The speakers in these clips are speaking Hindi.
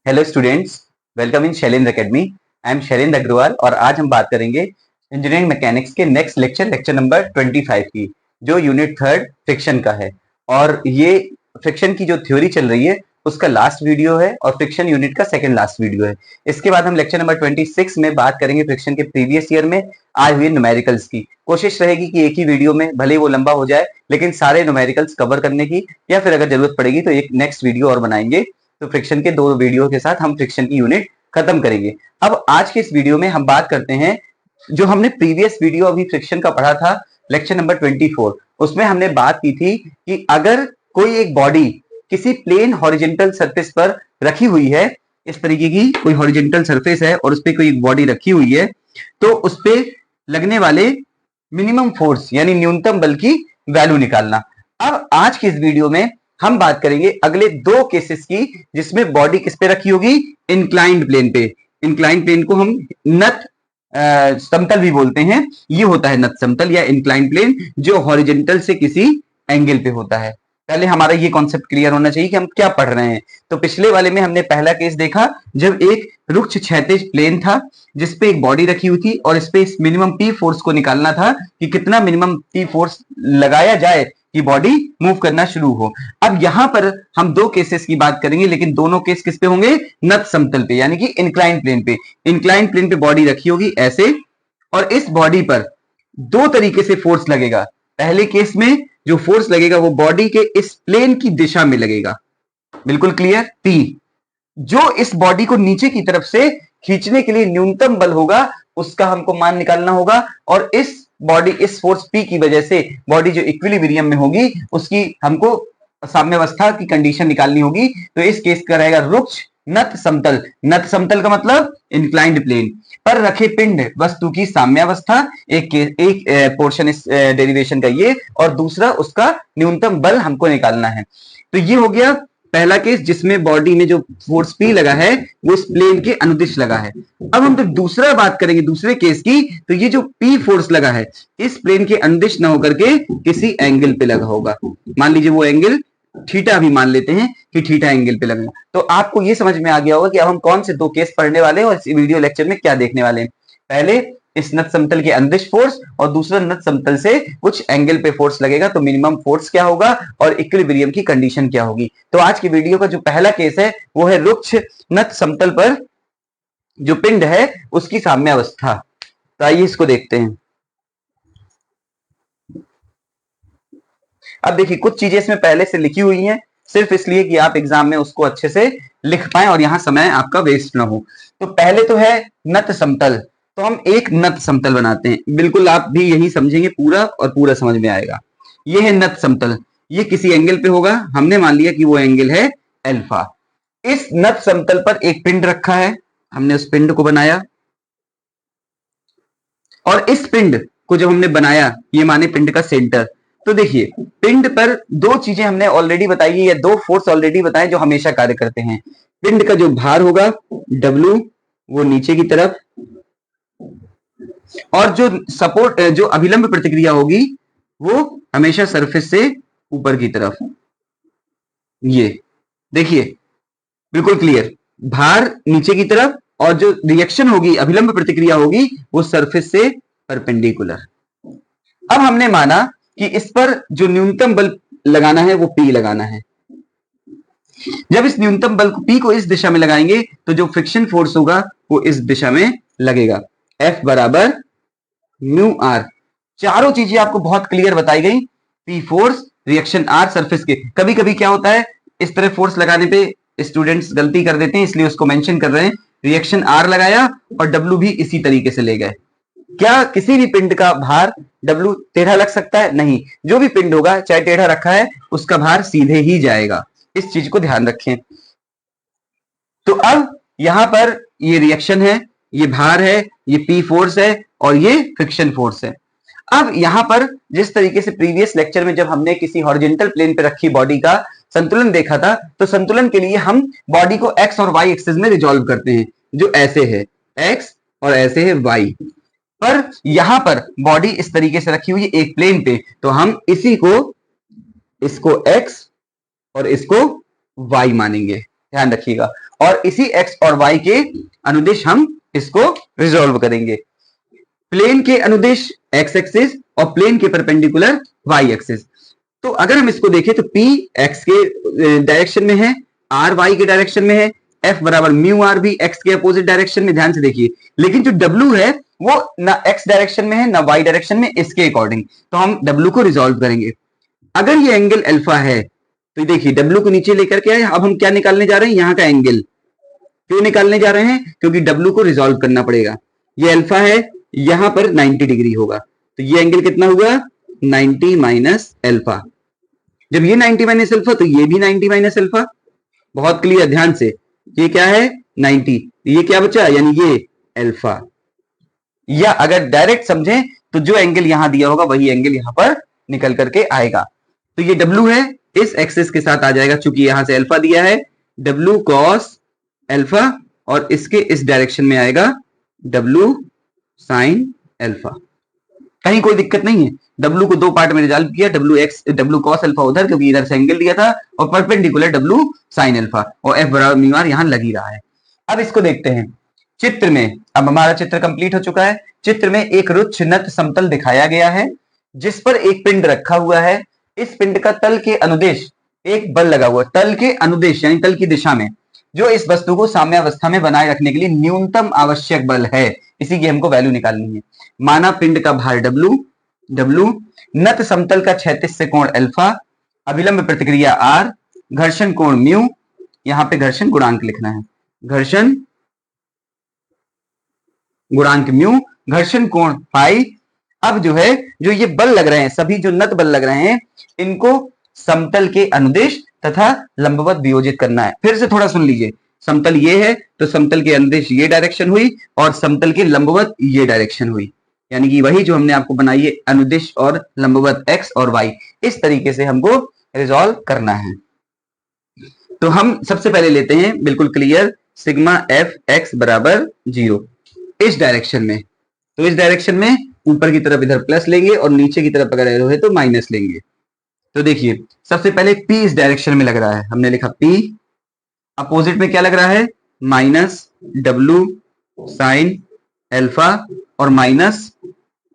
Hello students, welcome in Shailendra Academy. I am Shailendra Agarwal और आज हम बात करेंगे इंजीनियरिंग मैकेनिक्स के नेक्स्ट लेक्चर नंबर 25 की, जो यूनिट थर्ड फ्रिक्शन का है। और ये फ्रिक्शन की जो थ्योरी चल रही है उसका लास्ट वीडियो है और फ्रिक्शन यूनिट का सेकंड लास्ट वीडियो है। इसके बाद हम लेक्चर नंबर 26 में बात करेंगे फ्रिक्शन के प्रीवियस ईयर में आए हुए न्यूमेरिकल्स की। कोशिश रहेगी कि एक ही वीडियो में, भले ही वो लंबा हो जाए, लेकिन सारे न्यूमेरिकल्स कवर करने की, या फिर अगर जरूरत पड़ेगी तो एक नेक्स्ट वीडियो और बनाएंगे। तो फ्रिक्शन के 2 वीडियो के साथ हम फ्रिक्शन की यूनिट खत्म करेंगे। अब आज के इस वीडियो में हम बात करते हैं जो हमने प्रीवियस वीडियो अभी फ्रिक्शन का पढ़ा था, लेक्चर नंबर 24। उसमें हमने बात की थी कि अगर कोई एक बॉडी किसी प्लेन हॉरिजेंटल सरफेस पर रखी हुई है, इस तरीके की कोई हॉरिजेंटल सरफेस है और उस पर कोई एक बॉडी रखी हुई है, तो उस पर लगने वाले मिनिमम फोर्स यानी न्यूनतम बल की वैल्यू निकालना। अब आज की इस वीडियो में हम बात करेंगे अगले 2 केसेस की, जिसमें बॉडी किस पे रखी होगी, इंक्लाइंड प्लेन पे। इंक्लाइंड प्लेन को हम नत समतल भी बोलते हैं। ये होता है नत समतल या इंक्लाइंड प्लेन जो हॉरिजेंटल से किसी एंगल पे होता है। पहले हमारा ये कॉन्सेप्ट क्लियर होना चाहिए कि हम क्या पढ़ रहे हैं। तो पिछले वाले में हमने पहला केस देखा जब एक रुक्ष क्षैतिज प्लेन था जिसपे एक बॉडी रखी हुई थी और इस पे इस मिनिमम पी फोर्स को निकालना था कि कितना मिनिमम पी फोर्स लगाया जाए कि बॉडी मूव करना शुरू हो। अब यहां पर हम 2 केसेस की बात करेंगे, लेकिन दोनों केस किस पे होंगे, नत समतल पे यानी कि इंक्लाइंड प्लेन पे। इंक्लाइंड प्लेन पे बॉडी रखी होगी ऐसे, और इस बॉडी पर 2 तरीके से फोर्स लगेगा। पहले केस में जो फोर्स लगेगा वो बॉडी के इस प्लेन की दिशा में लगेगा, बिल्कुल क्लियर, पी। जो इस बॉडी को नीचे की तरफ से खींचने के लिए न्यूनतम बल होगा उसका हमको मान निकालना होगा, और इस बॉडी, इस फोर्स पी की वजह से बॉडी जो इक्विलिब्रियम में होगी उसकी हमको साम्यावस्था की कंडीशन निकालनी होगी। तो इस केस का रहेगा रुक्ष नत समतल। नत समतल का मतलब इंक्लाइंड प्लेन पर रखे पिंड वस्तु की साम्यावस्था। एक पोर्शन इस डेरिवेशन का ये, और दूसरा उसका न्यूनतम बल हमको निकालना है। तो ये हो गया पहला केस जिसमें बॉडी में जो फोर्स पी लगा है वो इस प्लेन के अनुदिश लगा है। अब हम जब दूसरा बात करेंगे दूसरे केस की, तो ये जो पी फोर्स लगा है इस प्लेन के अनुदिश न होकर के किसी एंगल पे लगा होगा। मान लीजिए वो एंगल थीटा भी मान लेते हैं कि थीटा एंगल पे लगना। तो आपको ये समझ में आ गया होगा कि अब हम कौन से 2 केस पढ़ने वाले हैं और इस वीडियो लेक्चर में क्या देखने वाले हैं। पहले इस नत समतल के अंदिश फोर्स और दूसरा नत समतल से कुछ एंगल पे फोर्स लगेगा तो मिनिमम फोर्स क्या होगा और इक्विलिब्रियम की कंडीशन क्या होगी। तो आज की वीडियो का जो पहला केस है वो है रुक्ष नत समतल पर जो पिंड है उसकी साम्यावस्था। तो आइए इसको देखते हैं। अब देखिए कुछ चीजें इसमें पहले से लिखी हुई हैं सिर्फ इसलिए कि आप एग्जाम में उसको अच्छे से लिख पाएं और यहां समय आपका वेस्ट ना हो। तो पहले तो है नत समतल, तो हम एक नत समतल बनाते हैं। बिल्कुल आप भी यही समझेंगे पूरा और पूरा समझ में आएगा। ये है नत समतल, ये किसी एंगल पे होगा, हमने मान लिया कि वो एंगल है अल्फा। इस नत समतल पर एक पिंड रखा है, हमने उस पिंड को बनाया, और इस पिंड को जब हमने बनाया ये माने पिंड का सेंटर। तो देखिए पिंड पर 2 चीजें हमने ऑलरेडी बताई है या 2 फोर्स ऑलरेडी बताए जो हमेशा कार्य करते हैं। पिंड का जो भार होगा W वो नीचे की तरफ, और जो सपोर्ट जो अभिलंब प्रतिक्रिया होगी वो हमेशा सरफेस से ऊपर की तरफ। ये देखिए बिल्कुल क्लियर, भार नीचे की तरफ और जो रिएक्शन होगी, अभिलंब प्रतिक्रिया होगी वो सरफेस से परपेंडिकुलर। अब हमने माना कि इस पर जो न्यूनतम बल लगाना है वो P लगाना है। जब इस न्यूनतम बल P को इस दिशा में लगाएंगे तो जो फ्रिक्शन फोर्स होगा वो इस दिशा में लगेगा, F बराबर म्यू आर। चारों चीजें आपको बहुत क्लियर बताई गई, P force, reaction R, surface के। कभी कभी क्या होता है इस तरह फोर्स लगाने पे स्टूडेंट्स गलती कर देते हैं, इसलिए उसको मेंशन कर रहे हैं। रिएक्शन R लगाया और W भी इसी तरीके से ले गए। क्या किसी भी पिंड का भार W टेढ़ा लग सकता है? नहीं, जो भी पिंड होगा चाहे टेढ़ा रखा है उसका भार सीधे ही जाएगा। इस चीज को ध्यान रखें। तो अब यहां पर ये रिएक्शन है, ये भार है, ये P फोर्स है और ये फ्रिक्शन फोर्स है। अब यहां पर जिस तरीके से प्रीवियस लेक्चर में जब हमने किसी हॉरिजॉन्टल प्लेन पे रखी बॉडी का संतुलन देखा था, तो संतुलन के लिए हम बॉडी को एक्स और वाई एक्सिस में रिजॉल्व करते हैं, जो ऐसे है एक्स और ऐसे है वाई। पर यहां पर बॉडी इस तरीके से रखी हुई है एक प्लेन पे, तो हम इसी को, इसको एक्स और इसको वाई मानेंगे, ध्यान रखिएगा। और इसी एक्स और वाई के अनुदिश हम इसको रिजोल्व करेंगे। प्लेन के अनुदिश एक्स एक्सिस और प्लेन के परपेंडिकुलर वाई एक्सिस। तो अगर हम इसको देखें तो P एक्स के डायरेक्शन में है, R वाई के डायरेक्शन में है, F बराबर म्यू आर भी एक्स के अपोजिट डायरेक्शन में, ध्यान से देखिए। लेकिन जो W है वो ना एक्स डायरेक्शन में है ना वाई डायरेक्शन में, इसके अकॉर्डिंग तो हम W को रिजोल्व करेंगे। अगर ये एंगल अल्फा है तो देखिए W को नीचे लेकर के आए, अब हम क्या निकालने जा रहे हैं, यहाँ का एंगल। क्यों निकालने जा रहे हैं, क्योंकि W को रिजोल्व करना पड़ेगा। ये अल्फा है, यहां पर 90 डिग्री होगा, तो ये एंगल कितना हुआ, 90 माइनस अल्फा। जब ये 90 माइनस अल्फा तो ये भी 90 माइनस अल्फा। बहुत क्लियर, ध्यान से, ये क्या है 90, ये क्या बचा, यानी ये अल्फा। या अगर डायरेक्ट समझें तो जो एंगल यहां दिया होगा वही एंगल यहां पर निकल करके आएगा। तो ये W है, इस एक्सिस के साथ आ जाएगा, चूंकि यहां से अल्फा दिया है, W cos अल्फा, और इसके इस डायरेक्शन में आएगा W sin अल्फा। कहीं कोई दिक्कत नहीं है। W को दो पार्ट में रिजॉल्व किया, W cos अल्फा उधर, क्योंकि इधर से एंगल दिया था, और परपेंडिकुलर W sin अल्फा, और F बराबर म्यू आर यहां लग ही रहा है। अब इसको देखते हैं चित्र में। अब हमारा चित्र कंप्लीट हो चुका है। चित्र में एक रुक्ष नत समतल दिखाया गया है जिस पर एक पिंड रखा हुआ है। इस पिंड का तल के अनुदेश एक बल लगा हुआ, तल के अनुदेश यानी तल की दिशा में, जो इस वस्तु को साम्यावस्था में बनाए रखने के लिए न्यूनतम आवश्यक बल है, इसी की हमको वैल्यू निकालनी है। माना पिंड का भार W, नत समतल का क्षैतिज से कोण अल्फा, अभिलंब प्रतिक्रिया R, घर्षण कोण म्यू, यहां पे घर्षण गुणांक लिखना है, घर्षण गुणांक म्यू, घर्षण कोण फाई। अब जो है, जो ये बल लग रहे हैं, सभी जो नत बल लग रहे हैं, इनको समतल के अनुदिश तथा लंबवत वियोजित करना है। फिर से थोड़ा सुन लीजिए, समतल ये है तो समतल के अनुदिश ये डायरेक्शन हुई, और समतल के लंबवत ये डायरेक्शन हुई, यानी कि वही जो हमने आपको बनाई है, अनुदिश और लंबवत एक्स और वाई, इस तरीके से हमको रिजॉल्व करना है। तो हम सबसे पहले लेते हैं बिल्कुल क्लियर, सिग्मा एफ एक्स बराबर 0 इस डायरेक्शन में। तो इस डायरेक्शन में ऊपर की तरफ इधर प्लस लेंगे और नीचे की तरफ अगर एरो है तो माइनस लेंगे। तो देखिए सबसे पहले P इस डायरेक्शन में लग रहा है, हमने लिखा P, अपोजिट में क्या लग रहा है, माइनस W साइन अल्फा और माइनस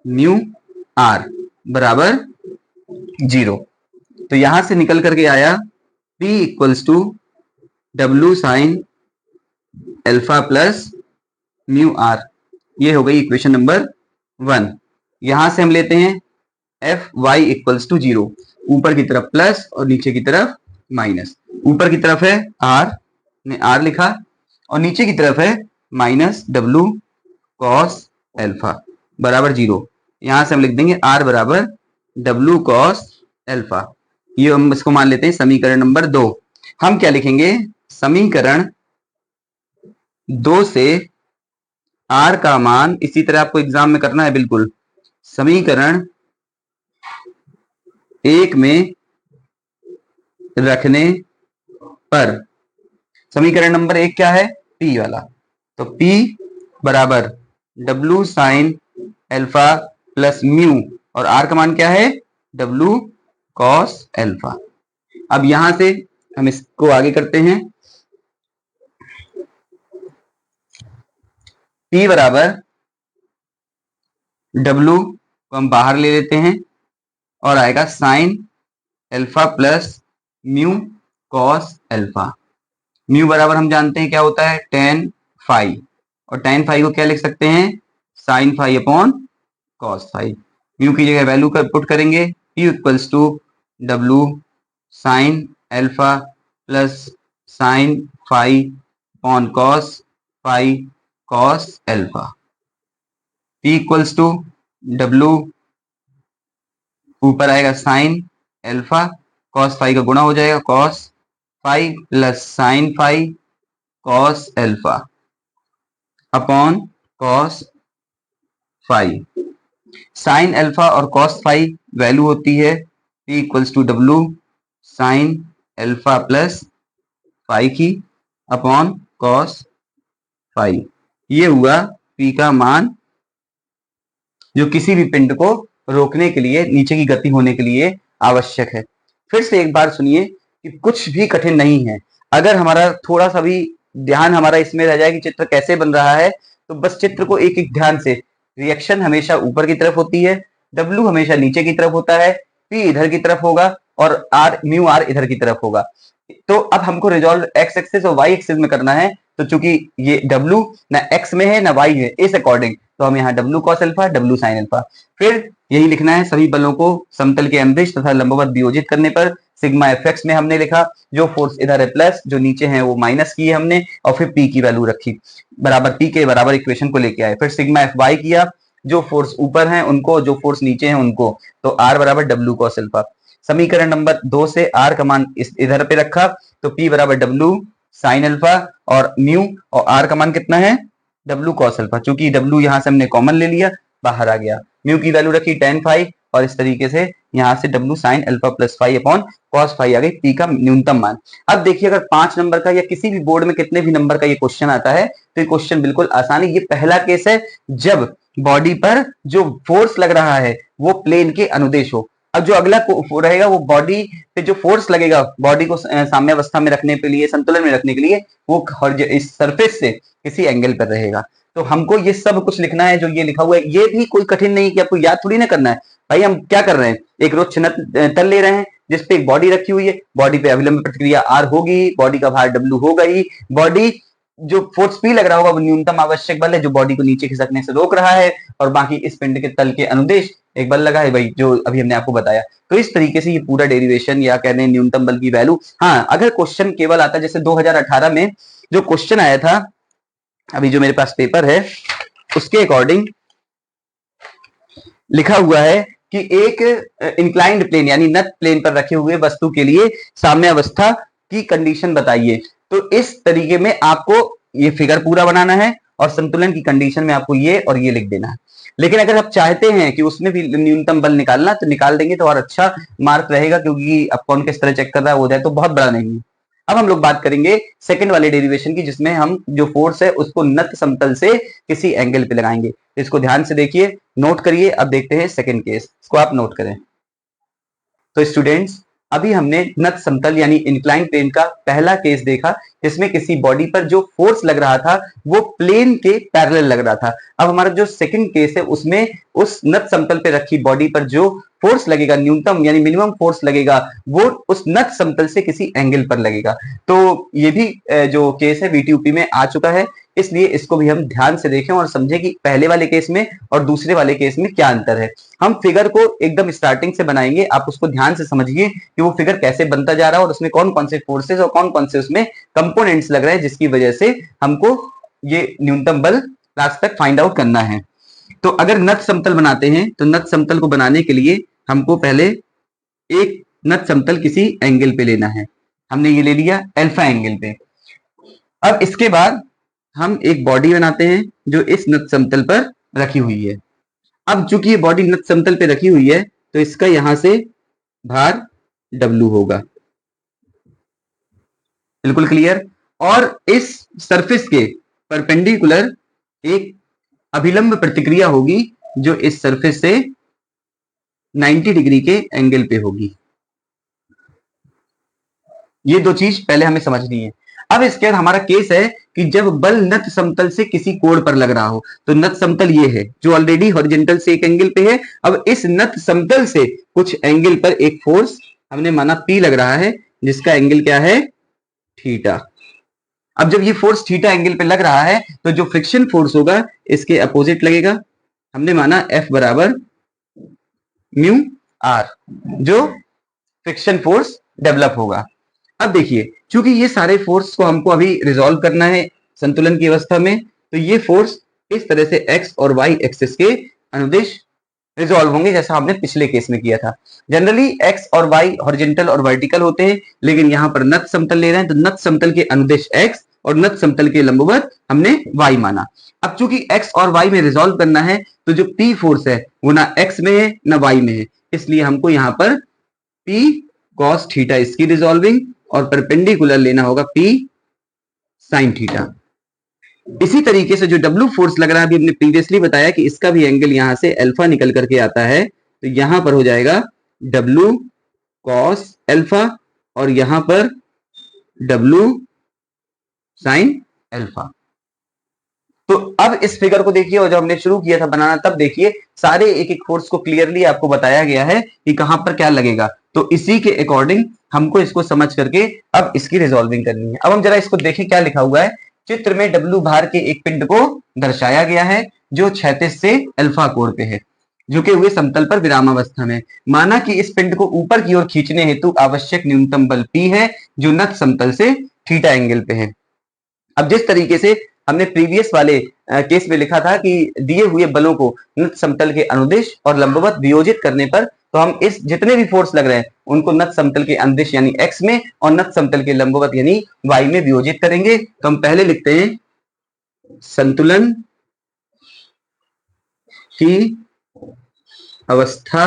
म्यू R बराबर 0। तो यहां से निकल करके आया P equals to W sine alpha plus mu R, ये हो गई इक्वेशन नंबर 1। यहां से हम लेते हैं एफ वाई इक्वल्स टू 0, ऊपर की तरफ प्लस और नीचे की तरफ माइनस। ऊपर की तरफ है R, ने R लिखा, और नीचे की तरफ है माइनस W cos अल्फा बराबर 0। यहां से हम लिख देंगे R बराबर W cos अल्फा। ये हम इसको मान लेते हैं समीकरण नंबर 2। हम क्या लिखेंगे, समीकरण 2 से R का मान, इसी तरह आपको एग्जाम में करना है बिल्कुल, समीकरण 1 में रखने पर, समीकरण नंबर 1 क्या है, P वाला, तो P बराबर W sine alpha plus mu, और R का मान क्या है, W cos अल्फा। अब यहां से हम इसको आगे करते हैं, P बराबर W को हम बाहर ले लेते हैं और आएगा sine alpha plus mu cos alpha. Mu बराबर हम जानते हैं क्या होता है, टेन फाई, और टेन फाई को क्या लिख सकते हैं, sine phi upon cos phi. Mu की जगह वैल्यू का पुट करेंगे, P equals to W sine alpha plus sine phi upon cos phi cos alpha. P equals to W, ऊपर आएगा साइन अल्फा, कॉस फाई का गुणा हो जाएगा cos phi plus sine phi cos alpha upon cos phi. Sine alpha और कॉस फाई वैल्यू होती है P equals to W sine alpha plus phi की अपॉन कॉस फाई। ये हुआ P का मान, जो किसी भी पिंड को रोकने के लिए, नीचे की गति होने के लिए आवश्यक है। फिर से एक बार सुनिए कि कुछ भी कठिन नहीं है। अगर हमारा थोड़ा सा भी ध्यान हमारा इसमें रह जाए कि चित्र कैसे बन रहा है, तो बस चित्र को एक एक ध्यान से, रिएक्शन हमेशा ऊपर की तरफ होती है, W हमेशा नीचे की तरफ होता है, P इधर की तरफ होगा और म्यू आर इधर की तरफ होगा। तो अब हमको रिजॉल्व एक्स एक्सिस और वाई एक्सिस में करना है, तो चूंकि ये W ना एक्स में है ना वाई में, इस अकॉर्डिंग तो हम यहाँ W cos alpha, W sin alpha, फिर यही लिखना है सभी बलों को समतल के अनुदिश तथा लंबवत वियोजित करने पर सिग्मा एफ एक्स में हमने लिखा, जो फोर्स इधर है प्लस, जो नीचे है वो माइनस की है हमने, और फिर P की वैल्यू रखी बराबर P के बराबर इक्वेशन को लेके आए, फिर सिग्मा एफ वाई किया, जो फोर्स ऊपर है उनको, जो फोर्स नीचे है उनको, तो R बराबर W cos अल्फा। समीकरण नंबर 2 से R का मान इधर पे रखा, तो P बराबर W sin अल्फा और म्यू, और R का मान कितना है W cos अल्फा, चूंकि W यहां से हमने कॉमन ले लिया, बाहर आ गया, म्यू की वैल्यू रखी tan फाई, और इस तरीके से यहां से W sin alpha plus phi upon cos phi आ गई, P का न्यूनतम मान। अब देखिए अगर 5 नंबर का या किसी भी बोर्ड में कितने भी नंबर का ये क्वेश्चन आता है, तो ये क्वेश्चन बिल्कुल आसान है। ये पहला केस है जब बॉडी पर जो फोर्स लग रहा है वो प्लेन के अनुदेश हो। अब जो अगला रहेगा वो बॉडी पे जो फोर्स लगेगा बॉडी को साम्य अवस्था में रखने के लिए, संतुलन में रखने के लिए, वो इस सरफेस से किसी एंगल पर रहेगा। तो हमको ये सब कुछ लिखना है जो ये लिखा हुआ है, ये भी कोई कठिन नहीं कि आपको याद थोड़ी ना करना है भाई। हम क्या कर रहे हैं, एक रोच तल ले रहे हैं जिसपे एक बॉडी रखी हुई है, बॉडी पे अभिलंब प्रतिक्रिया R होगी, बॉडी का भार W होगा ही, बॉडी जो फोर्स P लग रहा होगा वो न्यूनतम आवश्यक बल है जो बॉडी को नीचे खिसकने से रोक रहा है, और बाकी इस पिंड के तल के अनुदेश एक बल लगा है भाई, जो अभी हमने आपको बताया। तो इस तरीके से ये पूरा डेरिवेशन या कहते हैं न्यूनतम बल की वैल्यू। हाँ, अगर क्वेश्चन केवल आता है जैसे 2018 में जो क्वेश्चन आया था, अभी जो मेरे पास पेपर है उसके अकॉर्डिंग लिखा हुआ है कि एक इंक्लाइंड प्लेन यानी नत प्लेन पर रखे हुए वस्तु के लिए साम्य अवस्था की कंडीशन बताइए। तो इस तरीके में आपको ये फिगर पूरा बनाना है और संतुलन की कंडीशन में आपको ये और ये लिख देना है। लेकिन अगर आप चाहते हैं कि उसमें भी न्यूनतम बल निकालना तो निकाल देंगे तो और अच्छा मार्क रहेगा, क्योंकि अब कौन किस तरह चेक कर रहा है हो जाए तो बहुत बड़ा नहीं है। अब हम लोग बात करेंगे सेकंड वाले डेरिवेशन की, जिसमें हम जो फोर्स है उसको नत समतल से किसी एंगल पे लगाएंगे। इसको ध्यान से देखिए, नोट करिए। अब देखते हैं सेकंड केस, इसको आप नोट करें। तो स्टूडेंट्स, अभी हमने नत समतल यानी इंक्लाइन प्लेन का पहला केस देखा, जिसमें किसी बॉडी पर जो फोर्स लग रहा था वो प्लेन के पैरेलल लग रहा था। अब हमारा जो सेकंड केस है उसमें उस नत समतल पे रखी बॉडी पर जो फोर्स लगेगा, न्यूनतम यानी मिनिमम फोर्स लगेगा, वो उस नत समतल से किसी एंगल पर लगेगा। तो ये भी जो केस है VTUP में आ चुका है, इसलिए इसको भी हम ध्यान से देखें और समझें कि पहले वाले केस में और दूसरे वाले केस में क्या अंतर है। हम फिगर को एकदम स्टार्टिंग से बनाएंगे, आप उसको ध्यान से समझिए कि वो फिगर कैसे बनता जा रहा है और उसमें कौन कौन से फोर्सेस और कौन कौन से उसमें कंपोनेंट्स लग रहे हैं, जिसकी वजह से हमको ये न्यूनतम बल लास्ट तक फाइंड आउट करना है। तो अगर नत समतल बनाते हैं तो नत समतल को बनाने के लिए हमको पहले एक नत समतल किसी एंगल पे लेना है। हमने ये ले लिया अल्फा एंगल पे। अब इसके बाद हम एक बॉडी बनाते हैं जो इस नत समतल पर रखी हुई है। अब चूंकि ये बॉडी नत समतल पे रखी हुई है तो इसका यहां से भार W होगा, बिल्कुल क्लियर। और इस सरफेस के परपेंडिकुलर एक अभिलंब प्रतिक्रिया होगी जो इस सरफेस से 90 डिग्री के एंगल पे होगी। ये दो चीज पहले हमें समझनी है। अब इसके बाद हमारा केस है कि जब बल नत समतल से किसी कोण पर लग रहा हो, तो नत समतल ये है जो ऑलरेडी हॉरिजॉन्टल से एक एंगल पे है। अब इस नत समतल से कुछ एंगल पर एक फोर्स हमने माना P लग रहा है, जिसका एंगल क्या है, थीटा। अब जब ये फोर्स थीटा एंगल पे लग रहा है तो जो फ्रिक्शन फोर्स होगा इसके अपोजिट लगेगा। हमने माना F बराबर म्यू आर, जो फ्रिक्शन फोर्स डेवलप होगा। अब देखिए, चूंकि ये सारे फोर्स को हमको अभी रिजॉल्व करना है संतुलन की अवस्था में, तो ये फोर्स इस तरह से एक्स और वाई एक्सिस के अनुदिश रिजॉल्व होंगे, जैसा हमने पिछले केस में किया था। जनरली एक्स और वाई हॉरिजॉन्टल और वर्टिकल होते हैं, लेकिन यहाँ पर नत समतल ले रहे हैं तो नत समतल के अनुदिश एक्स और नत समतल के लंबवत हमने वाई माना। अब चूंकि एक्स और वाई में रिजॉल्व करना है तो जो पी फोर्स है वो ना एक्स में है ना वाई में है, इसलिए हमको यहाँ पर पी कॉस थीटा इसकी रिजॉल्विंग और परपेंडिकुलर लेना होगा P साइन थीटा। इसी तरीके से जो W फोर्स लग रहा है, अभी हमने प्रीवियसली बताया कि इसका भी एंगल यहां से अल्फा निकल करके आता है, तो यहां पर हो जाएगा W कॉस अल्फा और यहां पर W साइन अल्फा। तो अब इस फिगर को देखिए, और जब हमने शुरू किया था बनाना तब देखिए सारे एक एक फोर्स को क्लियरली आपको बताया गया है कि कहां पर क्या लगेगा। तो इसी के अकॉर्डिंग हमको इसको समझ करके अब इसकी रिजॉल्विंग करनी है। अब हम जरा इसको देखें क्या लिखा हुआ है। चित्र में डब्ल्यू भार के एक पिंड को दर्शाया गया है जो क्षैतिज से अल्फा कोण पे है, झुके हुए समतल पर विरामावस्था में। माना कि इस पिंड को ऊपर की ओर खींचने हेतु आवश्यक न्यूनतम बल P है जो नत समतल से थीटा एंगल पे है। अब जिस तरीके से हमने प्रीवियस वाले केस में लिखा था कि दिए हुए बलों को नत समतल के अनुदिश और लंबवत वियोजित करने पर, तो हम इस जितने भी फोर्स लग रहे हैं उनको नत समतल के अनुदिश यानी x में और नत समतल के लंबवत यानी y में वियोजित करेंगे। तो हम पहले लिखते हैं संतुलन की अवस्था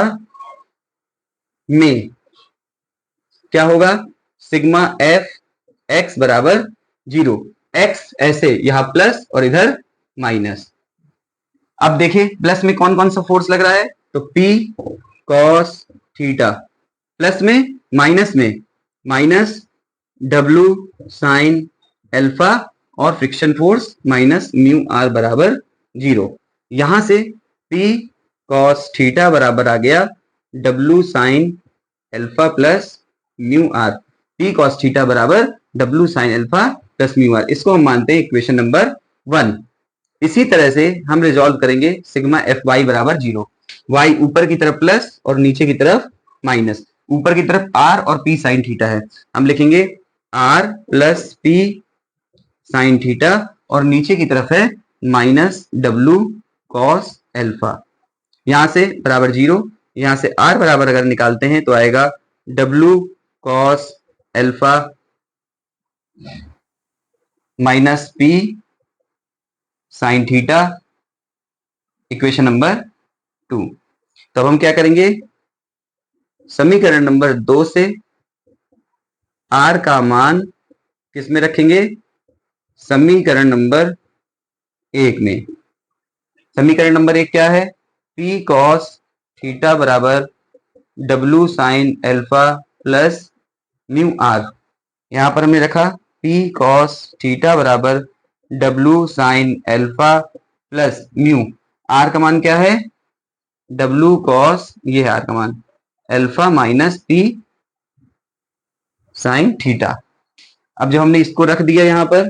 में क्या होगा, सिग्मा एफ एक्स बराबर 0, एक्स ऐसे यहां प्लस और इधर माइनस। अब देखिए प्लस में कौन कौन सा फोर्स लग रहा है, तो P cos थीटा, प्लस में माइनस W sin अल्फा और friction force minus mu R बराबर 0। यहां से P cos थीटा बराबर आ गया W sin alpha plus mu R. P cos theta बराबर W sin alpha plus mu R, इसको हम मानते हैं इक्वेशन नंबर 1। इसी तरह से हम रिजॉल्व करेंगे सिग्मा एफ वाई बराबर 0, वाई ऊपर की तरफ प्लस और नीचे की तरफ माइनस, ऊपर की तरफ आर और पी साइन थीटा है, हम लिखेंगे R plus P sine theta और नीचे की तरफ है माइनस डब्लू कॉस एल्फा। यहां से बराबर 0, यहां से आर बराबर अगर निकालते हैं तो आएगा W cos alpha minus P sine theta, equation number 2। तो अब हम क्या करेंगे, समीकरण नंबर 2 से आर का मान किस में रखेंगे, समीकरण नंबर 1 में। समीकरण नंबर 1 क्या है, P cos थीटा बराबर W sine alpha plus mu R. यहां पर हमने रखा P cos थीटा बराबर W sine alpha plus mu, R का मान क्या है, W cos, ये है आर का मान, alpha minus P sine theta. अब जब हमने इसको रख दिया यहां पर,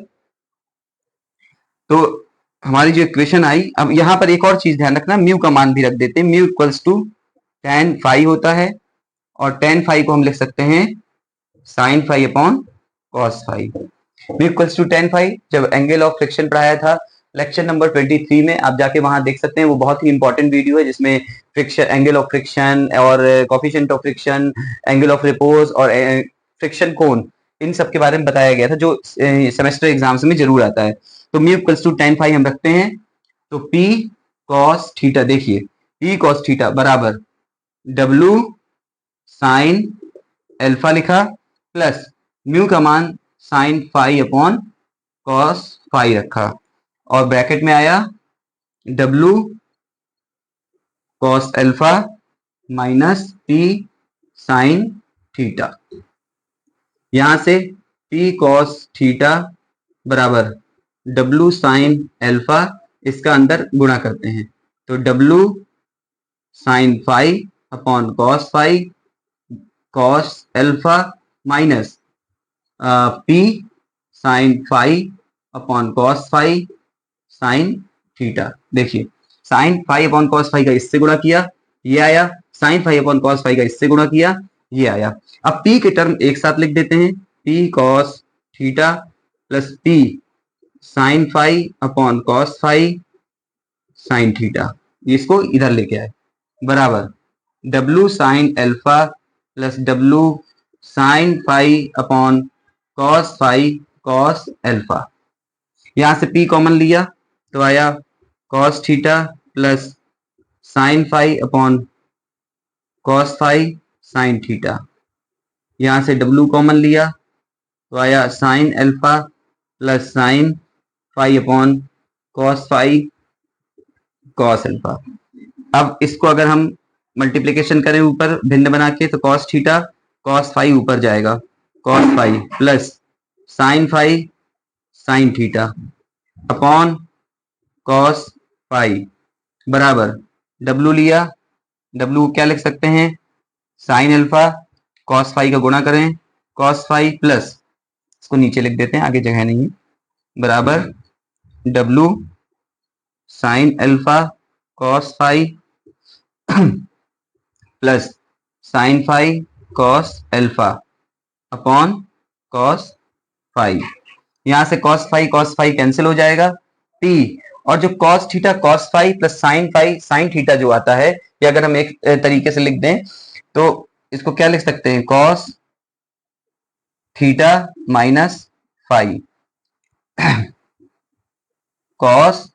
तो हमारी जो इक्वेशन आई, अब यहां पर एक और चीज ध्यान रखना, म्यू का मान भी रख देते हैं। Mu equals to tan phi होता है, और tan फाई को हम लिख सकते हैं sine phi upon cos phi. Mu equals to tan phi जब एंगल ऑफ फ्रिक्शन पढ़ाया था लेक्चर नंबर 23 में, आप जाके वहां देख सकते हैं, वो बहुत ही इंपॉर्टेंट वीडियो है जिसमें फ्रिक्शन, एंगल ऑफ फ्रिक्शन और coefficient of friction, angle of repose और फ्रिक्शन कोण, इन सब के बारे में बताया गया था जो सेमेस्टर एग्जाम्स में जरूर आता है। तो mu equals to tan phi हम रखते हैं, तो P cos थीटा, देखिए P cos थीटा बराबर W साइन अल्फा लिखा प्लस म्यू का मान sine phi upon cos phi रखा, और ब्रैकेट में आया W cos alpha minus P sine theta. यहां से P cos थीटा बराबर W साइन अल्फा, इसका अंदर गुणा करते हैं, तो W sine phi upon cos phi cos alpha minus P sine phi upon cos phi sine theta. देखिए sine phi upon cos phi का इससे गुणा किया, ये आया, sine phi upon cos phi का इससे गुणा किया, ये आया। अब P के टर्म एक साथ लिख देते हैं, P cos theta plus P sine phi upon cos phi sine theta, इसको इधर लेके आए, बराबर W sine alpha plus W sine phi upon cos phi cos alpha. यहां से P कॉमन लिया तो आया cos theta plus sine phi upon cos phi sine theta. यहां से W कॉमन लिया तो आया sine alpha plus sine phi upon cos phi cos alpha. अब इसको अगर हम मल्टीप्लिकेशन करें ऊपर भिन्न बना के, तो कॉस थीटा कॉस फाई ऊपर जाएगा, cos phi plus sine phi sine theta upon cos phi बराबर W लिया, W क्या लिख सकते हैं, साइन अल्फा, कॉस फाई का गुणा करें, कॉस फाई प्लस, इसको नीचे लिख देते हैं, आगे जगह नहीं है, बराबर W sine alpha cos phi plus sine phi cos alpha upon cos phi. यहां से कॉस फाई कैंसिल हो जाएगा, t और जो cos theta cos phi plus sine phi sine theta जो आता है, ये अगर हम एक तरीके से लिख दें तो इसको क्या लिख सकते हैं, cos theta minus phi, cos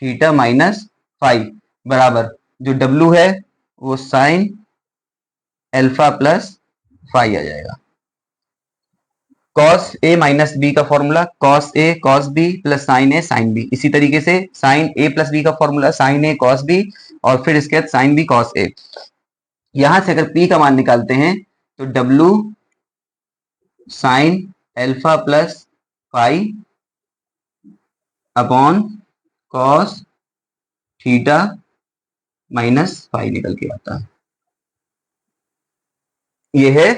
theta minus phi बराबर जो W है वो साइन अल्फा प्लस फाई आ जाएगा। कॉस ए माइनस बी का formula cos A cos B plus sine A sine B, इसी तरीके से साइन ए प्लस बी का formula sine A cos B और फिर इसके बाद साइन बी कॉस ए। यहां से अगर पी का मान निकालते हैं तो W sine alpha plus phi upon cos theta minus phi निकल के आता है। यह है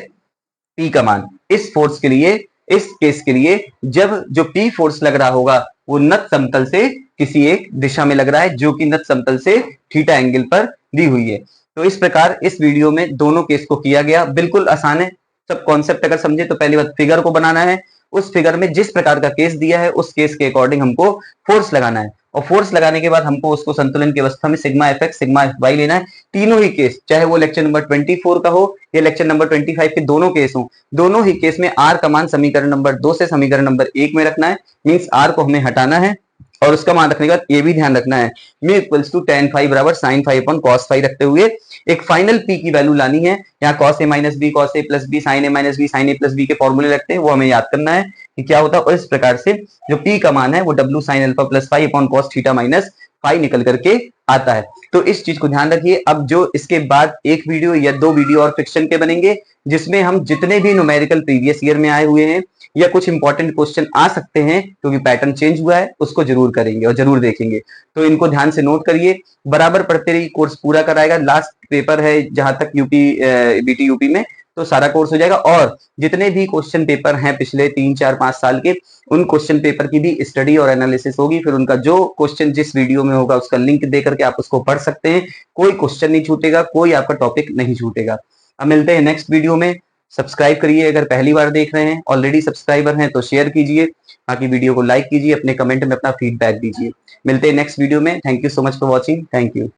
P का मान। इस फोर्स के लिए, इस केस के लिए जब जो P फोर्स लग रहा होगा वो नत समतल से किसी एक दिशा में लग रहा है जो कि नत समतल से थीटा एंगल पर दी हुई है। तो इस प्रकार इस वीडियो में दोनों केस को किया गया, बिल्कुल आसान है। सब कॉन्सेप्ट अगर समझे तो पहली बात फिगर को बनाना है, उस फिगर में जिस प्रकार का केस दिया है उस केस के अकॉर्डिंग हमको फोर्स लगाना है और फोर्स लगाने के बाद हमको उसको संतुलन की अवस्था में sigma F x sigma F y लेना है। तीनों ही केस, चाहे वो लेक्चर नंबर 24 का हो या लेक्चर नंबर 25 के दोनों केस हो, दोनों ही केस में आर का मान समीकरण नंबर 2 से समीकरण नंबर 1 में रखना है। मींस आर को हमें हटाना है और उसका मान रखने के बाद ये भी ध्यान रखना है mu equals to tan phi बराबर sine phi upon cos phi रखते हुए एक फाइनल पी की वैल्यू लानी है। यहाँ cos A minus B cos A plus B sign A minus B sign A plus B के फॉर्मूले रखते हैं, वो हमें याद करना है कि क्या होता है। और इस प्रकार से जो पी का मान है वो W sine alpha plus phi upon cos theta minus phi निकल करके आता है। तो इस चीज को ध्यान रखिए। अब जो इसके बाद एक वीडियो या 2 वीडियो और फ्रिक्शन के बनेंगे जिसमें हम जितने भी न्यूमेरिकल प्रीवियस ईयर में आए हुए हैं या कुछ इंपॉर्टेंट क्वेश्चन आ सकते हैं क्योंकि पैटर्न चेंज हुआ है उसको जरूर करेंगे और जरूर देखेंगे। तो इनको ध्यान से नोट करिए, बराबर पढ़ते रहिए, कोर्स पूरा कराएगा। लास्ट पेपर है जहां तक यूपी बीटी यूपी में, तो सारा कोर्स हो जाएगा। और जितने भी क्वेश्चन पेपर हैं पिछले 3 4 5 साल के, उन क्वेश्चन पेपर की भी स्टडी और एनालिसिस होगी। फिर उनका जो क्वेश्चन जिस वीडियो में होगा उसका लिंक दे करके आप उसको पढ़ सकते हैं। कोई क्वेश्चन नहीं छूटेगा, कोई आपका टॉपिक नहीं छूटेगा। अब मिलते हैं नेक्स्ट वीडियो में। सब्सक्राइब करिए अगर पहली बार देख रहे हैं, ऑलरेडी सब्सक्राइबर हैं तो शेयर कीजिए, बाकी वीडियो को लाइक कीजिए, अपने कमेंट में अपना फीडबैक दीजिए। मिलते हैं नेक्स्ट वीडियो में। Thank you so much for watching. Thank you.